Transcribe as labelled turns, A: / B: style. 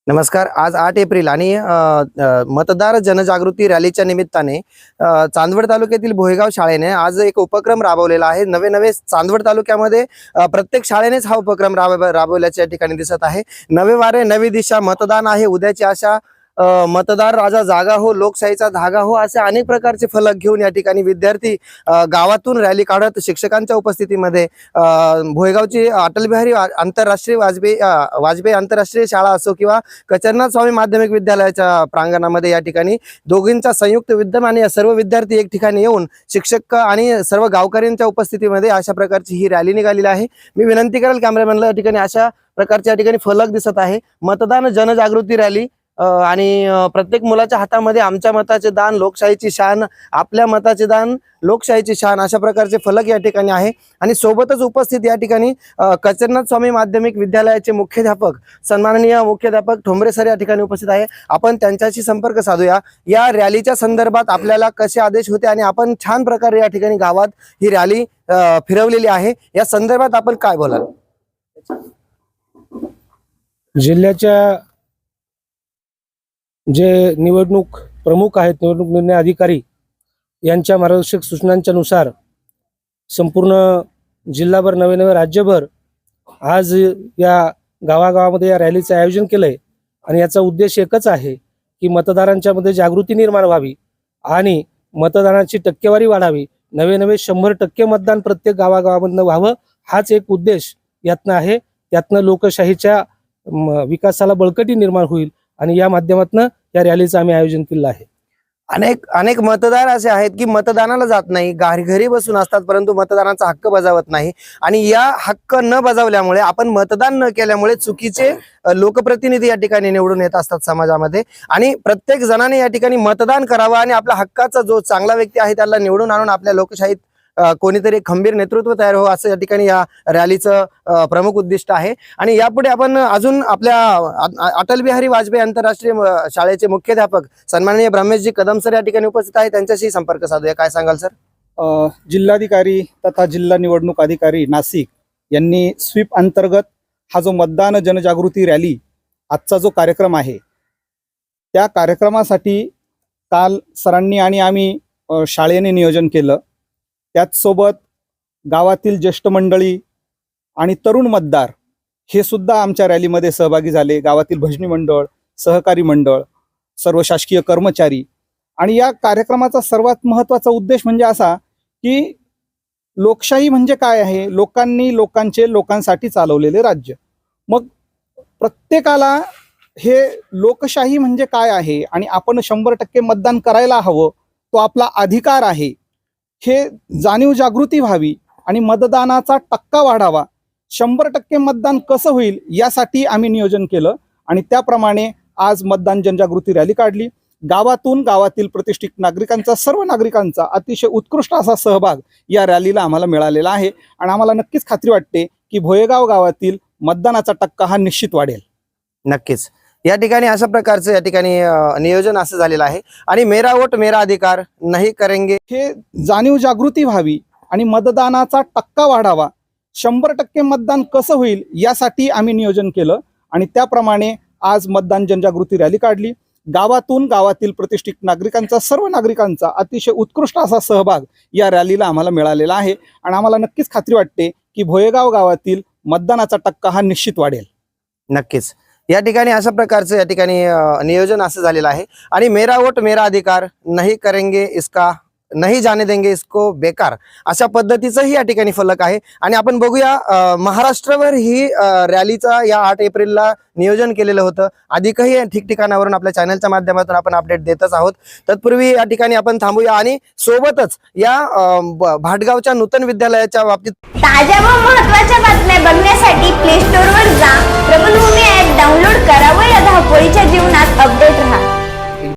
A: नमस्कार। आज 8 एप्रिल आणि मतदार जनजागृती रॅलीच्या निमित्ताने चांदवड तालुक्यातील भोयगाव शाळेने आज एक उपक्रम राबवलेला आहे। नवे चांदवड तालुक्यामध्ये प्रत्येक शाळेनेच हा उपक्रम राबवल्याच्या ठिकाणी दिसत आहे। नवे वारे नवी दिशा, मतदान आहे उद्याची आशा, मतदार राजा जागा हो, लोकशाहीचा धागा हो, असे अनेक प्रकारचे फलक घेऊन या ठिकाणी विद्यार्थी गावातून रॅली काढत शिक्षकांच्या उपस्थितीमध्ये भोयगावची अटल बिहारी आंतरराष्ट्रीय वाजपेयी आंतरराष्ट्रीय शाळा असो किंवा कचरनाथ स्वामी माध्यमिक विद्यालयाच्या प्रांगणामध्ये या ठिकाणी दोघींचा संयुक्त विद्यम आणि सर्व विद्यार्थी एक ठिकाणी येऊन शिक्षक आणि सर्व गावकऱ्यांच्या उपस्थितीमध्ये अशा प्रकारची ही रॅली निघालेली आहे। मी विनंती करेल कॅमेरामॅनला, या ठिकाणी अशा प्रकारच्या ठिकाणी फलक दिसत आहे, मतदान जनजागृती रॅली आणि प्रत्येक मुलाच्या हातामध्ये आमच्या मताचे दान लोकशाहीची शान, आपल्या मताचे दान लोकशाहीची शान, अशा प्रकारचे फलक या ठिकाणी आहे। आणि सोबतच उपस्थित या ठिकाणी कचरनाथ स्वामी माध्यमिक विद्यालयाचे मुख्याध्यापक सन्माननीय मुख्याध्यापक ठोंबरे सर या ठिकाणी उपस्थित आहे। आपण त्यांच्याशी संपर्क साधूया। या रॅलीच्या संदर्भात आपल्याला कसे आदेश होते आणि आपण छान प्रकारे या ठिकाणी गावात ही रॅली फिरवलेली आहे, या संदर्भात आपण काय बोलाल?
B: जिल्ह्याच्या जे निवडणूक प्रमुख आहेत, निवडणूक निर्णय अधिकारी यांच्या मार्गदर्शक सूचनांच्या नुसार संपूर्ण जिल्हाभर नवे राज्यभर आज या गावागावामध्ये या रॅलीचं आयोजन केलंय। आणि याचा उद्देश एकच आहे की मतदारांच्या मध्ये जागृती निर्माण व्हावी आणि मतदानाची टक्केवारी वाढावी। नवे 100% मतदान प्रत्येक गावागावामधनं व्हावं, हाच एक उद्देश यातनं आहे। त्यातनं लोकशाहीच्या विकासाला बळकटी निर्माण होईल आणि या माध्यमातून या रॅलीचं आम्ही आयोजन केलं आहे।
A: अनेक मतदार असे आहेत की मतदानाला जात नाही, घरी बसून असतात, परंतु मतदानाचा हक्क बजावत नाही। आणि या हक्क न बजावल्यामुळे, आपण मतदान न केल्यामुळे चुकीचे लोकप्रतिनिधी या ठिकाणी निवडून येत असतात समाजामध्ये। आणि प्रत्येक जणाने या ठिकाणी मतदान करावं आणि आपल्या हक्काचा जो चांगला व्यक्ती आहे त्याला निवडून आणून आपल्या लोकशाहीत कोणीतरी खंबीर नेतृत्व तयार हो, असं या ठिकाणी या रॅलीचं प्रमुख उद्दिष्ट आहे। आणि यापुढे आपण अजून आपल्या अटल बिहारी वाजपेयी आंतरराष्ट्रीय शाळेचे मुख्याध्यापक सन्माननीय ब्रह्मेशजी कदम सर या ठिकाणी उपस्थित आहे, त्यांच्याशी संपर्क साधूया। काय सांगाल सर?
C: जिल्हाधिकारी तथा जिल्हा निवडणूक अधिकारी नाशिक यांनी स्वीप अंतर्गत हा जो मतदान जनजागृती रॅली आजचा जो कार्यक्रम आहे, त्या कार्यक्रमासाठी काल सरांनी आणि आम्ही शाळेने नियोजन केलं। त्याचसोबत गावातील ज्येष्ठ मंडळी आणि तरुण मतदार हे सुद्धा आमच्या रॅलीमध्ये सहभागी झाले। गावातील भजनी मंडळ, सहकारी मंडळ, सर्व शासकीय कर्मचारी। आणि या कार्यक्रमाचा सर्वात महत्त्वाचा उद्देश म्हणजे असा की लोकशाही म्हणजे काय आहे, लोकांनी लोकांसाठी चालवलेले राज्य। मग प्रत्येकाला हे लोकशाही म्हणजे काय आहे आणि आपण 100% मतदान करायला हवं, तो आपला अधिकार आहे, हे जाणीव जागृती व्हावी आणि मतदानाचा टक्का वाढावा। 100% मतदान कसं होईल यासाठी आम्ही नियोजन केलं आणि त्याप्रमाणे आज मतदान जनजागृती रॅली काढली। गावातील प्रतिष्ठित नागरिकांचा, सर्व नागरिकांचा अतिशय उत्कृष्ट असा सहभाग या रॅलीला आम्हाला मिळालेला आहे। आणि आम्हाला नक्कीच खात्री वाटते की भोयगाव गावातील मतदानाचा टक्का हा निश्चित वाढेल।
A: नक्कीच या ठिकाणी अशा प्रकारचं या ठिकाणी नियोजन असं झालेलं आहे। आणि मेरा वोट मेरा अधिकार नाही करेंगे,
C: हे जाणीव जागृती व्हावी आणि मतदानाचा टक्का वाढावा। 100% मतदान कसं होईल यासाठी आम्ही नियोजन केलं आणि त्याप्रमाणे आज मतदान जनजागृती रॅली काढली। गावातील प्रतिष्ठित नागरिकांचा, सर्व नागरिकांचा अतिशय उत्कृष्ट असा सहभाग या रॅलीला आम्हाला मिळालेला आहे। आणि आम्हाला नक्कीच खात्री वाटते की भोयगाव गावातील मतदानाचा टक्का हा निश्चित वाढेल।
A: नक्कीच या ठिकाणी अशा प्रकारचं या ठिकाणी नियोजन असं झालेलं आहे। आणि मेरा वोट मेरा अधिकार नहीं करेंगे इसका, नहीं जाने देंगे इसको बेकार, अशा पद्धतीचंही या ठिकाणी फलक आहे। आणि आपण बघूया, महाराष्ट्रभर ही रॅलीचा या 8 एप्रिलला नियोजन केलेलं होतं। अधिकही ठिकठिकाणावरून आपल्या चॅनलच्या माध्यमातून आपण अपडेट देतच आहोत। तत्पूर्वी या ठिकाणी आपण थांबूया आणि सोबतच या भाटगावच्या नूतन विद्यालयाच्या बाबतीत
D: ताज्या व महत्त्वाच्या बातम्या बघण्यासाठी प्ले स्टोअरवर जा, प्रबलभूमी ॲप डाउनलोड करा व या धावपळीच्या जीवनात अपडेट राहा।